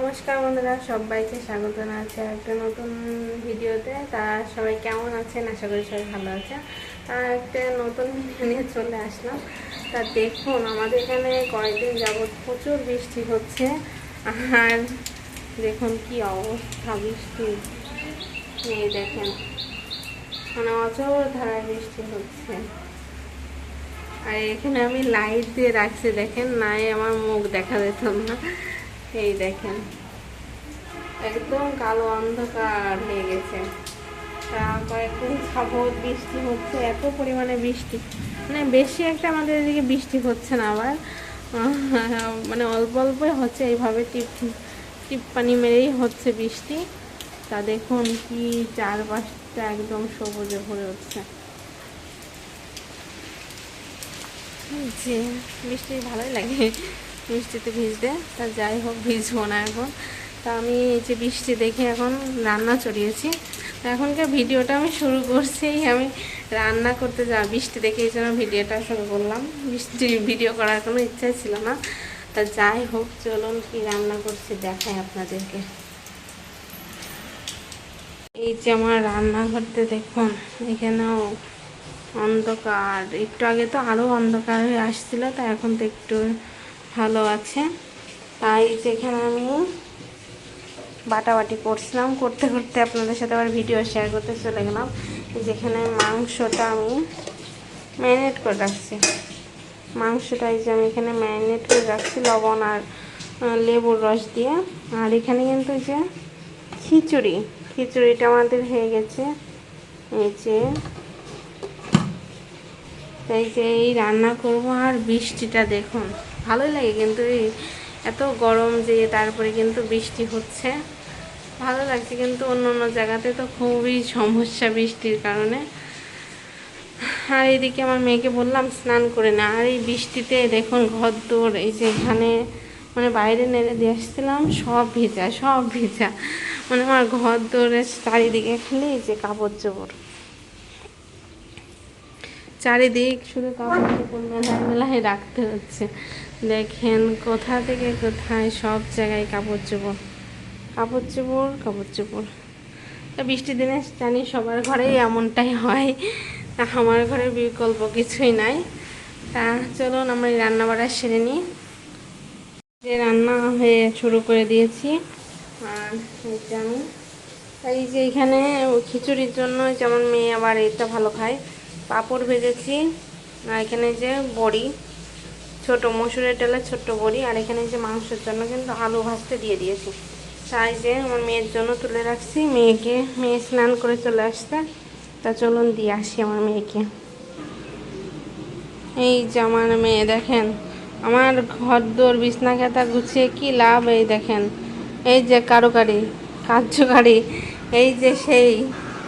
নমস্কার বন্ধুরা, সবাইকে স্বাগত জানাচ্ছি একটা নতুন ভিডিওতে। তারা সবাই কেমন আছেন? আশা করি সবাই ভালো আছেন। একটা নতুন ভিডিও নিয়ে চলে আসলাম। তা দেখুন, আমাদের এখানে কয়েকদিন যাবৎ প্রচুর বৃষ্টি হচ্ছে। আর দেখুন কি অবস্থা বৃষ্টি, এই দেখেন মানে অঝোর ধারায় বৃষ্টি হচ্ছে। আর এখানে আমি লাইট দিয়ে রাখছি, দেখেন নাই আমার মুখ দেখা যেত না। এই দেখেন একদম কালো অন্ধকার হয়ে গেছে। কয়েকদিন যাবৎ বৃষ্টি হচ্ছে, এত পরিমাণে বৃষ্টি, মানে বেশি একটা আমাদের এদিকে বৃষ্টি হচ্ছে না, আবার মানে অল্প অল্পই হচ্ছে, এইভাবে টিপ টিপ পানি মেরেই হচ্ছে বৃষ্টি। তা দেখুন কি চারপাশটা একদম সবুজে ভরে উঠছে। যে বৃষ্টি ভালোই লাগে বৃষ্টিতে ভিজতে। তা যাই হোক, ভিজবো না এখন। তা আমি এই যে বৃষ্টি দেখে এখন রান্না চড়িয়েছি। এখনকার ভিডিওটা আমি শুরু করছি, আমি রান্না করতে বৃষ্টি দেখে এই জন্য ভিডিওটা শুরু করলাম। বৃষ্টির ভিডিও করার কোনো ইচ্ছাই ছিল না। তা যাই হোক, চলুন কি রান্না করছি দেখাই আপনাদেরকে। এই যে আমার রান্নাঘরতে দেখুন, এখানেও অন্ধকার, একটু আগে তো আরও অন্ধকার হয়ে আসছিল, তা এখন তো একটু ভালো আছে। তাই যেখানে আমি বাটাবাটি করছিলাম, করতে করতে আপনাদের সাথে আবার ভিডিও শেয়ার করতে চলে গেলাম। যেখানে মাংসটা আমি ম্যারিনেট করে রাখছি, মাংসটা এই যে আমি এখানে ম্যারিনেট করে রাখছি লবণ আর লেবুর রস দিয়ে। আর এখানে কিন্তু এই যে খিচুড়িটা আমাদের হয়ে গেছে। এই যে তাই যে এই রান্না করব। আর বৃষ্টিটা দেখুন, ভালোই লাগে কিন্তু এই এত গরম যে তারপরে কিন্তু বৃষ্টি হচ্ছে, ভালো লাগছে। কিন্তু অন্য অন্য জায়গাতে তো খুবই সমস্যা বৃষ্টির কারণে। আর এইদিকে আমার মেয়েকে বললাম স্নান করে না, আর এই বৃষ্টিতে দেখুন ঘরদোর এই যে এখানে মানে বাইরে নেড়ে দিয়ে আসছিলাম, সব ভিজা। মানে আমার ঘরদোরের চারিদিকে খালি এই যে কাপড় চোপড়, চারিদিক শুধু কাপড় চোপড় মেলায় রাখতে হচ্ছে। দেখেন কোথা থেকে কোথায় সব জায়গায় কাপড় চোপড়। তা বৃষ্টির দিনে জানি সবার ঘরেই এমনটাই হয়, তা আমার ঘরে বিকল্প কিছুই নাই। তা চলুন আমরা এই রান্না বাড়া সেরে নিই। যে রান্না হয়ে শুরু করে দিয়েছি। আর আমি এই যে এখানে খিচুড়ির জন্য যেমন মেয়ে আবার এটা ভালো খায়, পাঁপড় ভেজেছি। আর এখানে যে বড়ি, ছোট মসুরের ডালের ছোট্ট বড়ি। আর এখানে যে মাংসের জন্য কিন্তু আলু ভাজতে দিয়ে দিয়েছি। তাই যে আমার মেয়ের জন্য তুলে রাখছি, মেয়ে স্নান করে চলে আসতে। তা চলুন দিয়ে আসি আমার মেয়েকে। এই যে আমার মেয়ে দেখেন, আমার ঘরদোর বিছনা খাতা গুছিয়ে কি লাভ। এই দেখেন এই যে কার্যকারী, এই যে সেই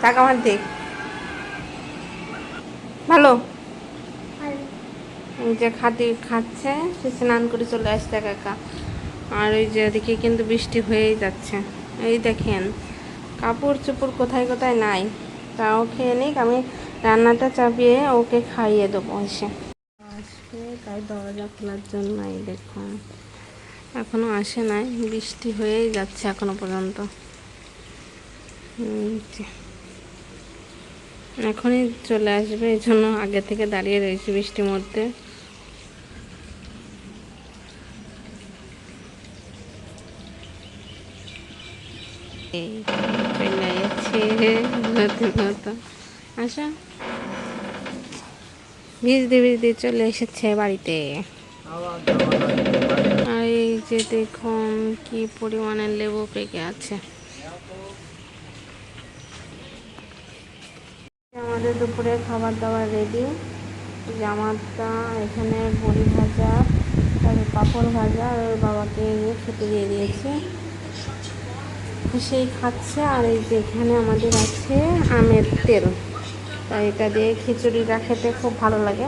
টাকা আমার দিক ভালো, এই যে খাচ্ছে, সে স্নান করে চলে আসছে একা। আর ওই যে এদিকে কিন্তু বৃষ্টি হয়েই যাচ্ছে। এই দেখেন কাপড় চোপড় কোথায় কোথায় নাই। তাও খেয়ে নিক, আমি রান্নাটা চাপিয়ে ওকে খাইয়ে দেবো এসে আসবে। তাই দরজা খোলার জন্য এই দেখুন এখনো আসে নাই, বৃষ্টি হয়েই যাচ্ছে এখনো পর্যন্ত। এখনই চলে আসবে, এই জন্য আগে থেকে দাঁড়িয়ে রয়েছি বৃষ্টির মধ্যে। এই চলে যাচ্ছে মতো আসা, ভিজতে চলে এসেছে বাড়িতে। আর এই যে দেখুন কি পরিমাণে লেবু পেকে আছে। আমাদের দুপুরে খাবার দাবার রেডি। জামাতা এখানে বড়ি ভাজা, তারপর পাঁপড় ভাজা, আর ওর বাবাকে খেতে দিয়ে দিয়েছে, সেই খাচ্ছে। আর এই যে এখানে আমাদের আছে আমের তেল, তাই এটা দিয়ে খিচুড়িটা খেতে খুব ভালো লাগে।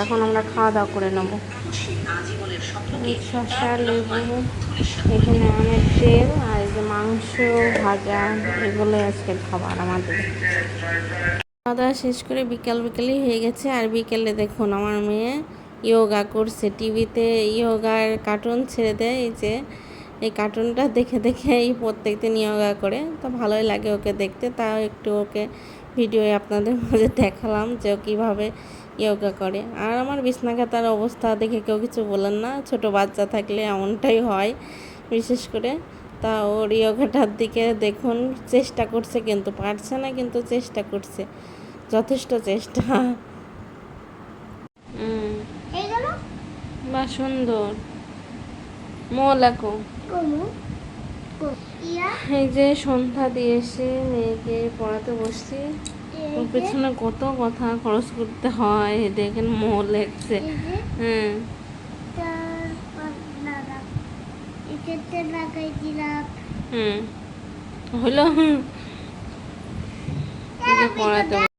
এখন আমরা খাওয়া দাওয়া করে নেব। শসা, লেবু, এখানে আমের তেল, আর এই যে মাংস ভাজা, এগুলোই আজকে খাবার আমাদের। খাওয়া দাওয়া শেষ করে বিকেলই হয়ে গেছে। আর বিকেলে দেখুন আমার মেয়ে যোগা করছে, টিভিতে যোগার কার্টুন ছেড়ে দেয়। এই যে এই কার্টুনটা দেখে দেখে এই প্রত্যেকদিন যোগা করে, তো ভালোই লাগে ওকে দেখতে। তাও একটু ওকে ভিডিওয়ে আপনাদের মাঝে দেখালাম যে ও কীভাবে যোগা করে। আর আমার বিছনা খাতার অবস্থা দেখে কেউ কিছু বলেন না, ছোট বাচ্চা থাকলে এমনটাই হয় বিশেষ করে। তা ওর যোগাটার দিকে দেখুন, চেষ্টা করছে কিন্তু পারছে না, কিন্তু চেষ্টা করছে, যথেষ্ট চেষ্টা। বা সুন্দর মোলাকো। এই যে সন্ধ্যা দিয়ে এসে মেয়েকে পড়াতে বসছি, ওর পেছনে কত কথা খরচ করতে হয়, দেখেন মোহ লেগছে। হ্যাঁ হলো পড়াতে